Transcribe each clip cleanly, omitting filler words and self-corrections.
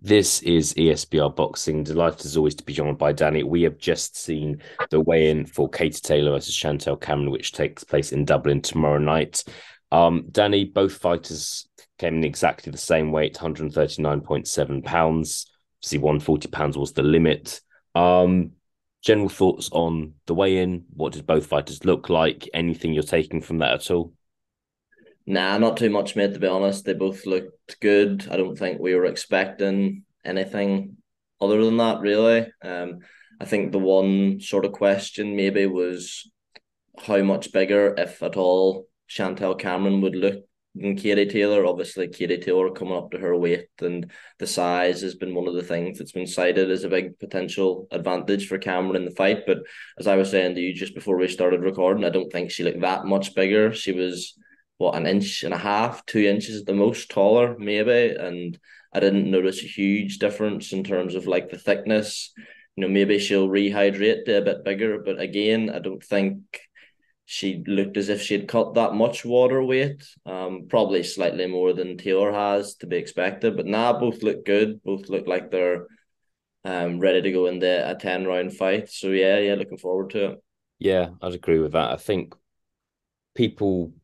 This is ESBR Boxing. Delighted as always to be joined by Danny. We have just seen the weigh-in for Katie Taylor versus Chantel Cameron, which takes place in Dublin tomorrow night. Danny, both fighters came in exactly the same weight, 139.7 pounds. Obviously, 140 pounds was the limit. General thoughts on the weigh-in? What did both fighters look like? Anything you're taking from that at all? Nah, not too much, mate, to be honest. They both looked good. I don't think we were expecting anything other than that, really. I think the one sort of question maybe was how much bigger, if at all, Chantel Cameron would look than Katie Taylor. Obviously, Katie Taylor coming up to her weight and the size has been one of the things that's been cited as a big potential advantage for Cameron in the fight. But as I was saying to you just before we started recording, I don't think she looked that much bigger. She was what, an inch and a half, 2 inches at the most taller, maybe. And I didn't notice a huge difference in terms of like the thickness. Maybe she'll rehydrate to a bit bigger, but again, I don't think she looked as if she had cut that much water weight. Probably slightly more than Taylor has to be expected. But now both look good. Both look like they're ready to go into a 10 round fight. So yeah, looking forward to it. Yeah, I'd agree with that. People,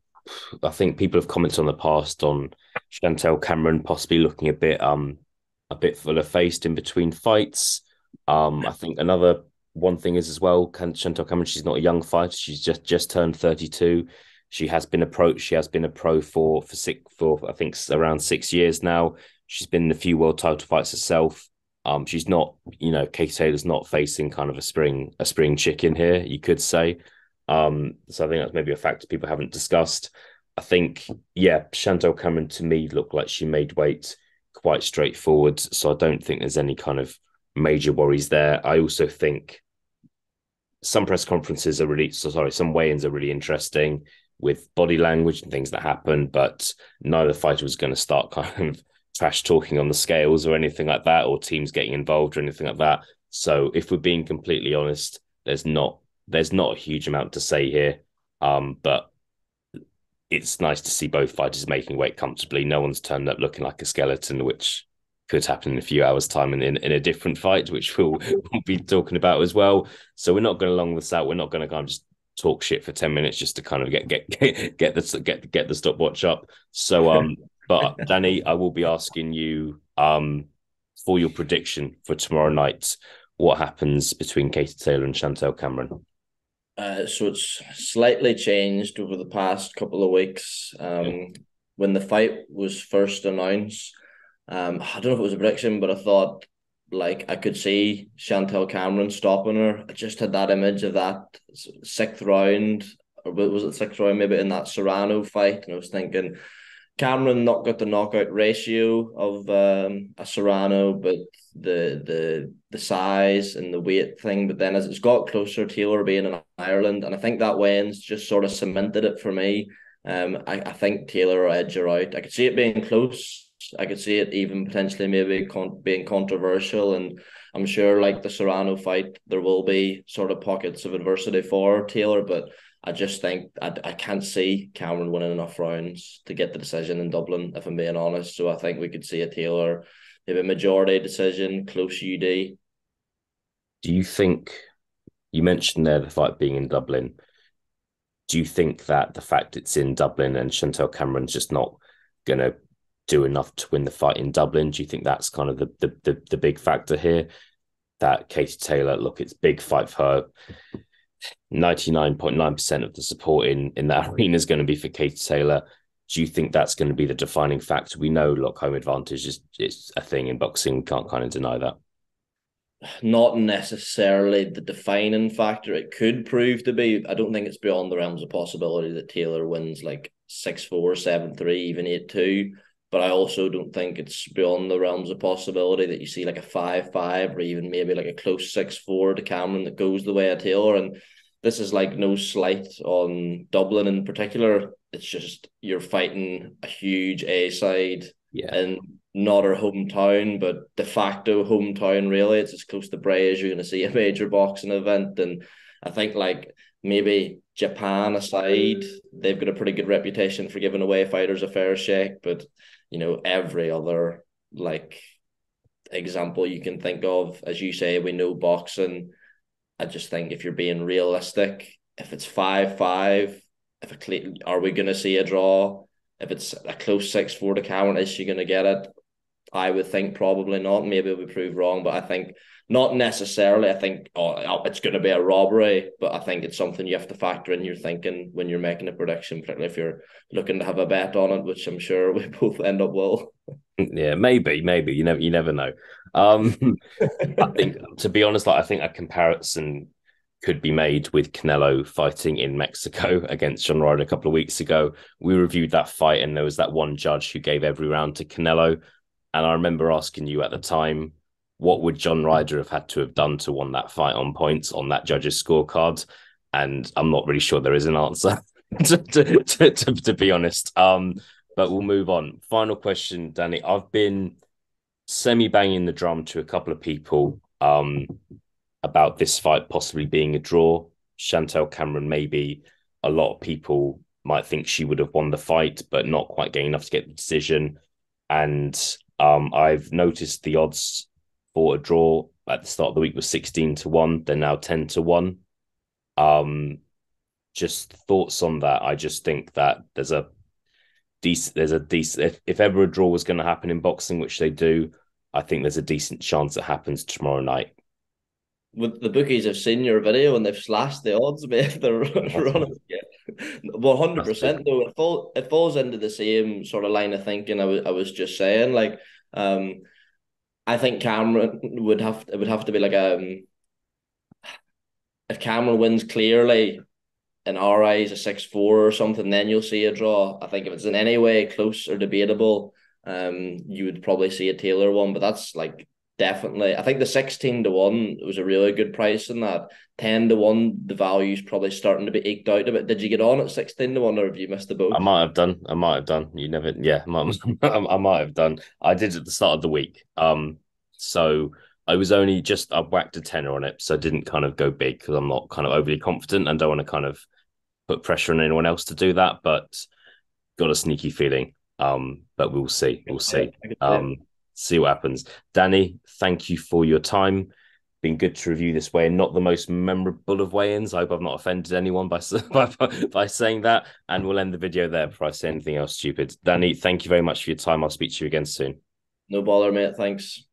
I think people have commented on the past on Chantel Cameron possibly looking a bit fuller faced in between fights. I think another one thing is as well, Chantel Cameron, she's not a young fighter. She's just turned 32. She has been approached. She has been a pro for I think around 6 years now. She's been in a few world title fights herself. She's not, Katie Taylor's not facing kind of a spring chicken here, you could say. So I think that's maybe a factor people haven't discussed. I think, yeah, Chantel Cameron to me looked like she made weight quite straightforward. So I don't think there's any kind of major worries there. I also think some press conferences are really, so sorry, some weigh-ins are really interesting with body language and things that happen, but neither fighter was going to start kind of trash talking on the scales or anything like that, or teams getting involved or anything like that. So if we're being completely honest, there's not a huge amount to say here. But it's nice to see both fighters making weight comfortably. No one's turned up looking like a skeleton, which could happen in a few hours' time in a different fight, which we'll be talking about as well. So we're not going to long this out. We're not going to kind of just talk shit for 10 minutes just to kind of get the stopwatch up. So but Danny, I will be asking you for your prediction for tomorrow night. What happens between Katie Taylor and Chantel Cameron? So it's slightly changed over the past couple of weeks. Okay. When the fight was first announced, I don't know if it was a prediction, but I thought like I could see Chantel Cameron stopping her. I just had that image of that sixth round, or was it sixth round, maybe in that Serrano fight, and I was thinking Cameron not got the knockout ratio of a Serrano, but the size and the weight thing. But then as it's got closer, Taylor being in Ireland, and I think that wins just sort of cemented it for me. I think Taylor will edge her out. I could see it being close. I could see it even potentially maybe being controversial, and I'm sure like the Serrano fight, there will be sort of pockets of adversity for Taylor, but I just think I can't see Cameron winning enough rounds to get the decision in Dublin, if I'm being honest. So I think we could see a Taylor, maybe a majority decision, close UD. Do you think you mentioned there the fight being in Dublin? Do you think that the fact it's in Dublin and Chantel Cameron's just not going to do enough to win the fight in Dublin? Do you think that's kind of the big factor here? That Katie Taylor, look, it's big fight for her. 99.9% of the support in that arena is going to be for Katie Taylor. Do you think that's going to be the defining factor? We know, look, home advantage is a thing in boxing. We can't kind of deny that. Not necessarily the defining factor. It could prove to be. I don't think it's beyond the realms of possibility that Taylor wins like 6-4, 7-3, even 8-2. But I also don't think it's beyond the realms of possibility that you see like a 5-5 or even maybe like a close 6-4 to Cameron that goes the way of Taylor. And this is like no slight on Dublin in particular. It's just you're fighting a huge A side Yeah. and not her hometown, but de facto hometown, really. It's as close to Bray as you're going to see a major boxing event. And I think, like, maybe Japan aside, they've got a pretty good reputation for giving away fighters a fair shake. But, every other, like, example you can think of. As you say, we know boxing. I just think if you're being realistic, if it's 5-5, are we going to see a draw? If it's a close 6-4 to Cameron, is she going to get it? I would think probably not. Maybe we prove wrong, but I think not necessarily. I think it's going to be a robbery, but I think it's something you have to factor in your thinking when you're making a prediction, particularly if you're looking to have a bet on it, which I'm sure we both end up will. Yeah, maybe you never know. I think, to be honest, like I think a comparison could be made with Canelo fighting in Mexico against John Ryder a couple of weeks ago. We reviewed that fight, and there was that one judge who gave every round to Canelo. And I remember asking you at the time, what would John Ryder have had to have done to won that fight on points on that judge's scorecard? And I'm not really sure there is an answer, to be honest. But we'll move on. Final question, Danny. I've been semi banging the drum to a couple of people about this fight possibly being a draw. Chantel Cameron, maybe a lot of people might think she would have won the fight, but not quite getting enough to get the decision. And I've noticed the odds for a draw at the start of the week was 16-1. They're now 10-1. Just thoughts on that. I just think that there's a decent if ever a draw was going to happen in boxing, which they do, I think there's a decent chance it happens tomorrow night. The bookies have seen your video and they've slashed the odds, mate. They're running. 100% though. It falls into the same sort of line of thinking I was just saying. Like, I think Cameron would have to be like if Cameron wins clearly in our eyes a 6-4 or something, then you'll see a draw. I think if it's in any way close or debatable, you would probably see a Taylor one, but that's like definitely. I think the 16-1 was a really good price in that. 10-1, the value's probably starting to be eked out a bit. Did you get on at 16-1 or have you missed the boat? I might have done. You never, yeah, I might have done. I did at the start of the week. So I was only just, I whacked a tenner on it. So I didn't kind of go big because I'm not kind of overly confident and don't want to kind of put pressure on anyone else to do that, but got a sneaky feeling. But we'll see. We'll see. See what happens. Danny, thank you for your time. Been good to review this weigh-in. Not the most memorable of weigh-ins. I hope I've not offended anyone by saying that. And we'll end the video there before I say anything else stupid. Danny, thank you very much for your time. I'll speak to you again soon. No bother, mate. Thanks.